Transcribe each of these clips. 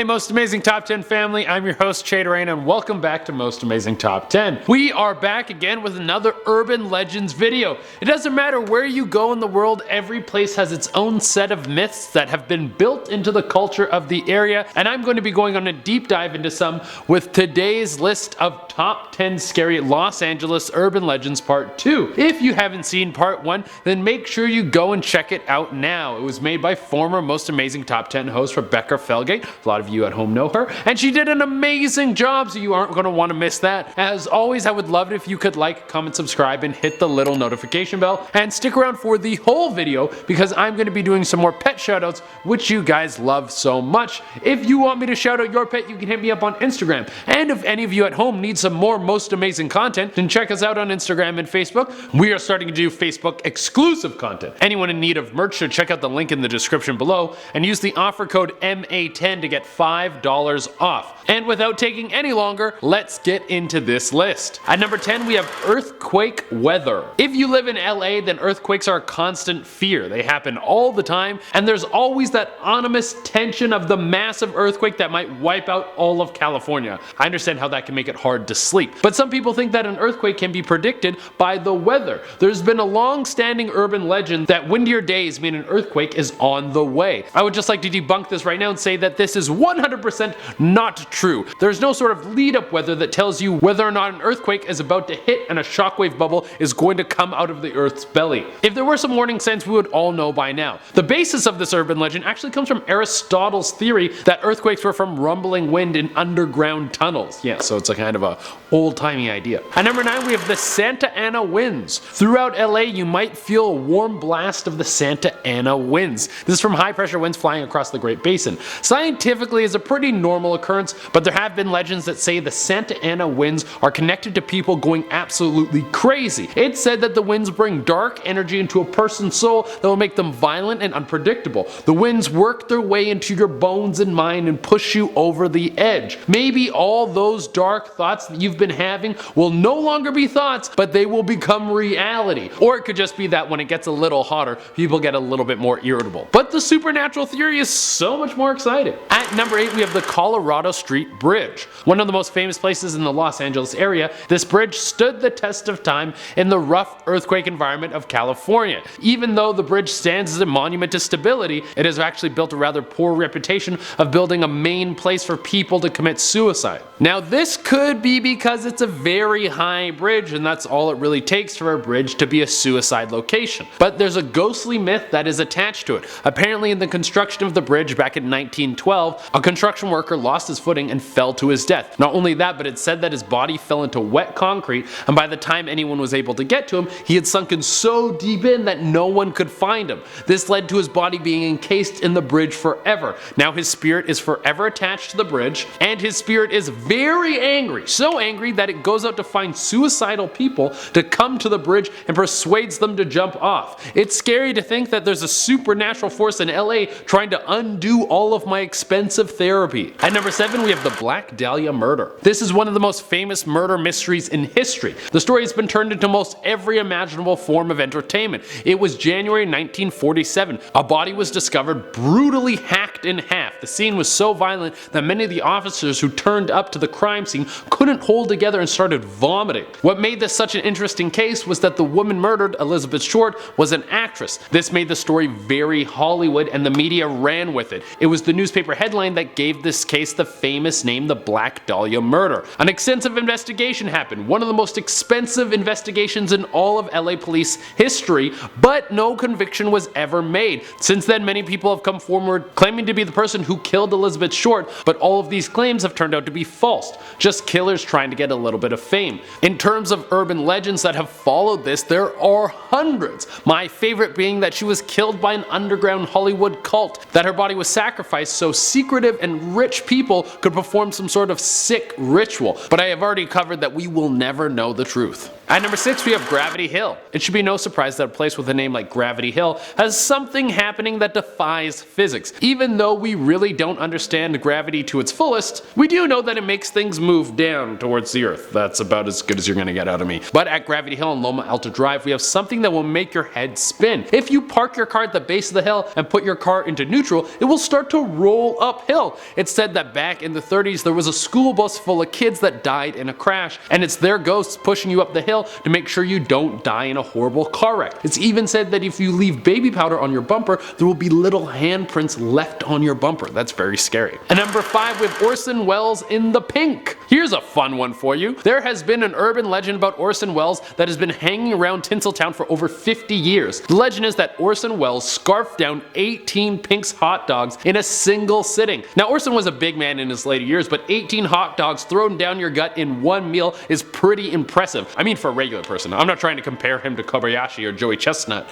Hey Most Amazing Top 10 family, I'm your host CHARRED and welcome back to Most Amazing Top 10. We are back again with another Urban Legends video. It doesn't matter where you go in the world, every place has its own set of myths that have been built into the culture of the area, and I'm going to be going on a deep dive into some with today's list of top 10 scary Los Angeles Urban Legends Part 2. If you haven't seen Part 1, then make sure you go and check it out now. It was made by former Most Amazing Top 10 host Rebecca Felgate. A lot of you at home know her, and she did an amazing job, so you aren't going to want to miss that. As always, I would love it if you could like, comment, subscribe, and hit the little notification bell, and stick around for the whole video because I'm going to be doing some more pet shoutouts, which you guys love so much. If you want me to shout out your pet, you can hit me up on Instagram, and if any of you at home need some more Most Amazing content, then check us out on Instagram and Facebook. We are starting to do Facebook exclusive content. Anyone in need of merch should check out the link in the description below and use the offer code MA10 to get $5 off. And without taking any longer, let's get into this list. At number 10, we have earthquake weather. If you live in LA, then earthquakes are a constant fear. They happen all the time, and there's always that ominous tension of the massive earthquake that might wipe out all of California. I understand how that can make it hard to sleep, but some people think that an earthquake can be predicted by the weather. There's been a long-standing urban legend that windier days mean an earthquake is on the way. I would just like to debunk this right now and say that this is 100% not true. There's no sort of lead-up weather that tells you whether or not an earthquake is about to hit and a shockwave bubble is going to come out of the Earth's belly. If there were some warning signs, we would all know by now. The basis of this urban legend actually comes from Aristotle's theory that earthquakes were from rumbling wind in underground tunnels. Yeah, so it's a kind of a old-timey idea. At number 9, we have the Santa Ana winds. Throughout LA, you might feel a warm blast of the Santa Ana winds. This is from high-pressure winds flying across the Great Basin. Scientifically, it's a pretty normal occurrence, but there have been legends that say the Santa Ana winds are connected to people going absolutely crazy. It's said that the winds bring dark energy into a person's soul that will make them violent and unpredictable. The winds work their way into your bones and mind and push you over the edge. Maybe all those dark thoughts that you've been having will no longer be thoughts, but they will become reality. Or it could just be that when it gets a little hotter, people get a little bit more irritable. But the supernatural theory is so much more exciting. At number 8, we have the Colorado Street Bridge. One of the most famous places in the Los Angeles area, this bridge stood the test of time in the rough earthquake environment of California. Even though the bridge stands as a monument to stability, it has actually built a rather poor reputation of building a main place for people to commit suicide. Now this could be because it's a very high bridge and that's all it really takes for a bridge to be a suicide location. But there's a ghostly myth that is attached to it. Apparently in the construction of the bridge back in 1912, a construction worker lost his footing and fell to his death. Not only that, but it's said that his body fell into wet concrete, and by the time anyone was able to get to him, he had sunken so deep in that no one could find him. This led to his body being encased in the bridge forever. Now his spirit is forever attached to the bridge, and his spirit is very angry, so angry that it goes out to find suicidal people to come to the bridge and persuades them to jump off. It's scary to think that there's a supernatural force in LA trying to undo all of my expensive therapy. At number 7, we have the Black Dahlia murder. This is one of the most famous murder mysteries in history. The story has been turned into most every imaginable form of entertainment. It was January 1947. A body was discovered brutally hacked in half. The scene was so violent that many of the officers who turned up to the crime scene couldn't hold together and started vomiting. What made this such an interesting case was that the woman murdered, Elizabeth Short, was an actress. This made the story very Hollywood and the media ran with it. It was the newspaper headline that gave this case the famous name, the Black Dahlia murder. An extensive investigation happened, one of the most expensive investigations in all of LA police history, but no conviction was ever made. Since then, many people have come forward claiming to be the person who killed Elizabeth Short, but all of these claims have turned out to be false, just killers trying to get a little bit of fame. In terms of urban legends that have followed this, there are hundreds. My favorite being that she was killed by an underground Hollywood cult, that her body was sacrificed so secretive and rich people could perform some sort of sick ritual, but I have already covered that we will never know the truth. At number 6 we have Gravity Hill. It should be no surprise that a place with a name like Gravity Hill has something happening that defies physics. Even though we really don't understand gravity to its fullest, we do know that it makes things move down towards the earth. That's about as good as you're gonna get out of me. But at Gravity Hill and Loma Alta Drive we have something that will make your head spin. If you park your car at the base of the hill and put your car into neutral, it will start to roll uphill. It's said that back in the 30s there was a school bus full of kids that died in a crash, and it's their ghosts pushing you up the hill to make sure you don't die in a horrible car wreck. It's even said that if you leave baby powder on your bumper, there will be little handprints left on your bumper. That's very scary. At number 5 we have Orson Welles in the pink. Here's a fun one for you. There has been an urban legend about Orson Welles that has been hanging around Tinseltown for over 50 years. The legend is that Orson Welles scarfed down 18 Pink's hot dogs in a single sitting. Now Orson was a big man in his later years, but 18 hot dogs thrown down your gut in one meal is pretty impressive. I mean for a regular person. I'm not trying to compare him to Kobayashi or Joey Chestnut.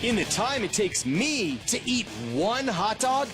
In the time it takes me to eat one hot dog,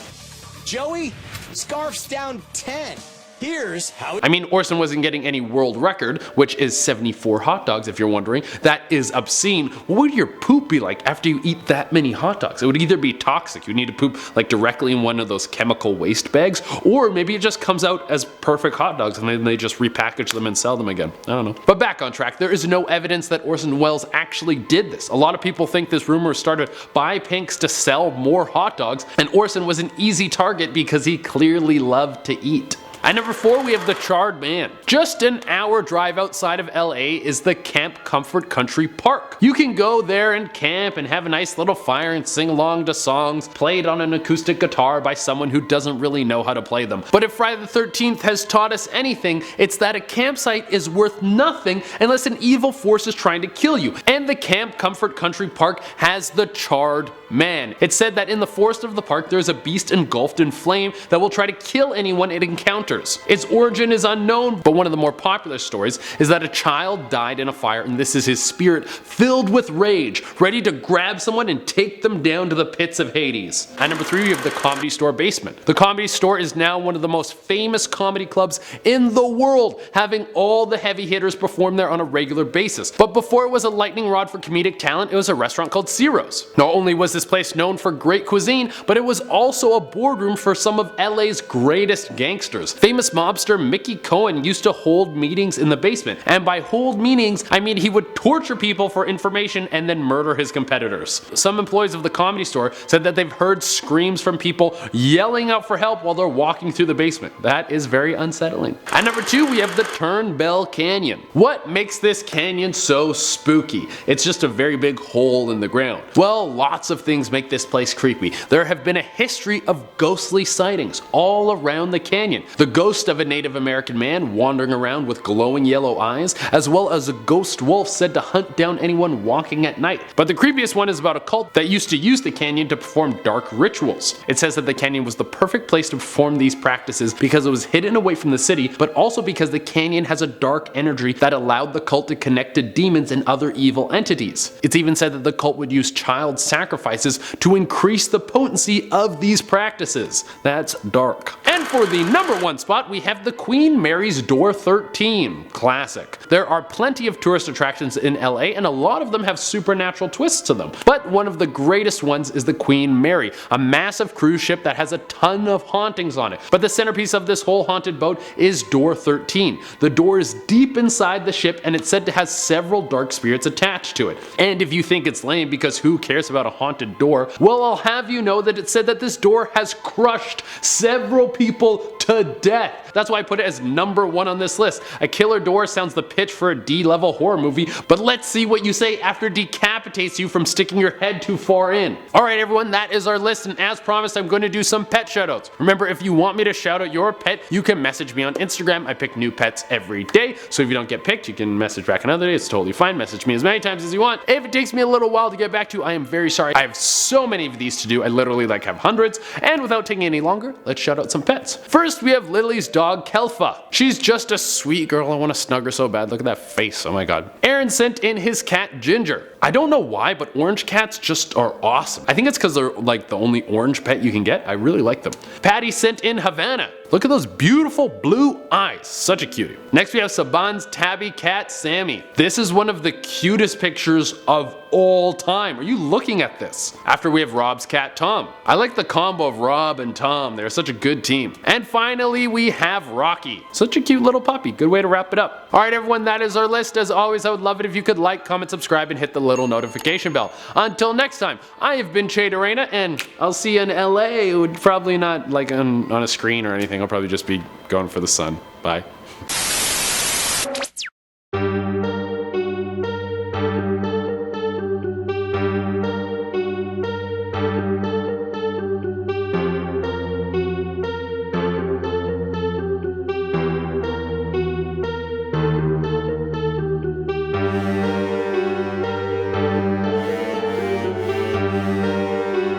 Joey scarfs down 10. Here's how. I mean, Orson wasn't getting any world record, which is 74 hot dogs if you're wondering. That is obscene. What would your poop be like after you eat that many hot dogs? It would either be toxic, you need to poop like directly in one of those chemical waste bags, or maybe it just comes out as perfect hot dogs and then they just repackage them and sell them again. I don't know. But back on track, there is no evidence that Orson Welles actually did this. A lot of people think this rumor started by Pink's to sell more hot dogs, and Orson was an easy target because he clearly loved to eat. At number 4 we have the Charred Man. Just an hour drive outside of LA is the Camp Comfort Country Park. You can go there and camp and have a nice little fire and sing along to songs played on an acoustic guitar by someone who doesn't really know how to play them. But if Friday the 13th has taught us anything, it's that a campsite is worth nothing unless an evil force is trying to kill you. And the Camp Comfort Country Park has the Charred Man. It's said that in the forest of the park there is a beast engulfed in flame that will try to kill anyone it encounters. Its origin is unknown, but one of the more popular stories is that a child died in a fire and this is his spirit filled with rage, ready to grab someone and take them down to the pits of Hades. At number 3 we have the Comedy Store basement. The Comedy Store is now one of the most famous comedy clubs in the world, having all the heavy hitters perform there on a regular basis. But before it was a lightning rod for comedic talent, it was a restaurant called Ciro's. Not only was this place known for great cuisine, but it was also a boardroom for some of LA's greatest gangsters. Famous mobster Mickey Cohen used to hold meetings in the basement, and by hold meetings I mean he would torture people for information and then murder his competitors. Some employees of the Comedy Store said that they've heard screams from people yelling out for help while they're walking through the basement. That is very unsettling. At number 2 we have the Turnbull Canyon. What makes this canyon so spooky? It's just a very big hole in the ground. Well, lots of things make this place creepy. There have been a history of ghostly sightings all around the canyon. The ghost of a Native American man wandering around with glowing yellow eyes, as well as a ghost wolf said to hunt down anyone walking at night. But the creepiest one is about a cult that used to use the canyon to perform dark rituals. It says that the canyon was the perfect place to perform these practices because it was hidden away from the city, but also because the canyon has a dark energy that allowed the cult to connect to demons and other evil entities. It's even said that the cult would use child sacrifices to increase the potency of these practices. That's dark. And for the number 1 spot we have the Queen Mary's Door 13. Classic. There are plenty of tourist attractions in LA and a lot of them have supernatural twists to them. But one of the greatest ones is the Queen Mary, a massive cruise ship that has a ton of hauntings on it. But the centerpiece of this whole haunted boat is Door 13. The door is deep inside the ship and it's said to have several dark spirits attached to it. And if you think it's lame because who cares about a haunted door, well I'll have you know that it said that this door has crushed several people to death. That's why I put it as number 1 on this list. A killer door sounds the pitch for a D-level horror movie, but let's see what you say after it decapitates you from sticking your head too far in. Alright everyone, that is our list, and as promised I'm going to do some pet shoutouts. Remember, if you want me to shout out your pet, you can message me on Instagram. I pick new pets every day, so if you don't get picked, you can message back another day. It's totally fine. Message me as many times as you want. If it takes me a little while to get back to, I am very sorry. I have so many of these to do. I literally have hundreds, and without taking any longer, let's shout out some pets. First, we have Lily's dog Kelfa. She's just a sweet girl. I want to snug her so bad. Look at that face. Oh my god. Aaron sent in his cat Ginger. I don't know why, but orange cats just are awesome. I think it's because they're like the only orange pet you can get. I really like them. Patty sent in Havana. Look at those beautiful blue eyes. Such a cutie. Next we have Saban's tabby cat, Sammy. This is one of the cutest pictures of all time. Are you looking at this? After we have Rob's cat, Tom. I like the combo of Rob and Tom. They're such a good team. And finally we have Rocky. Such a cute little puppy. Good way to wrap it up. Alright everyone, that is our list. As always, I would love it if you could like, comment, subscribe, and hit the little notification bell. Until next time, I have been CHESTNUT, and I'll see you in LA. Probably not like on a screen or anything. I'll probably just be going for the sun. Bye.